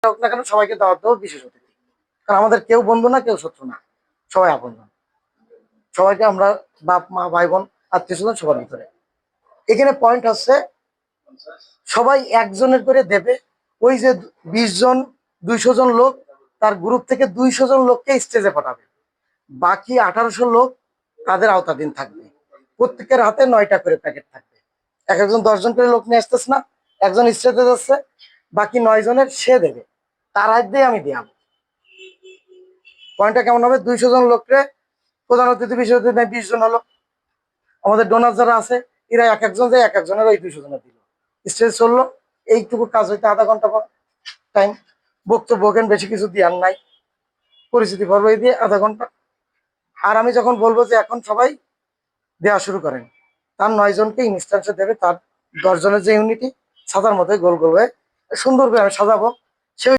হোক না কেন সবাইকে দাওয়াত দেবো বিশেষ অতিথি। কারণ আমাদের কেউ বন্ধু না, কেউ শত্রু না, সবাই আপনজন। সবাইকে আমরা বাপ মা ভাই বোন আত্মীয় স্বজন সবার ভিতরে। এখানে পয়েন্ট হচ্ছে সবাই একজনের করে দেবে। ওই যে 20 জন 200 জন লোক, তার গ্রুপ থেকে 200 জন লোককে স্টেজে পাঠাবে। বাকি 1800 লোক তাদের আওতাধীন থাকবে। প্রত্যেকের হাতে 9টা করে প্যাকেট থাকবে। এক একজন 10 জন করে লোক নিয়ে আসতেছে না, একজন স্টেজে যাচ্ছে, বাকি 9 জনের সে দেবে, তার হাত দিয়ে আমি দিলাম। পয়েন্টটা কেমন হবে? 200 জন লোককে প্রধান অতিথি বিশেষ অতিথি 20 জন হলো। আমাদের ডোনার যারা আছে এরা এক একজন যে এক একজনের ওই 200 জনের দিল, স্টেজ চললো। এইটুকু কাজ হইতে আধা ঘন্টা টাইম। বক্তব্য বেশি কিছু দেওয়ার নাই, পরিস্থিতি পর্ব দিয়ে আধা ঘন্টা। আর আমি যখন বলবো যে এখন সবাই দেওয়া শুরু করেন, তার 9 জনকে ইনস্ট্যান্সে দেবে। তার 10 জনের যে ইউনিটি সাজার মতো গোল গোল হয়ে সুন্দর করে আমি সাজাবো।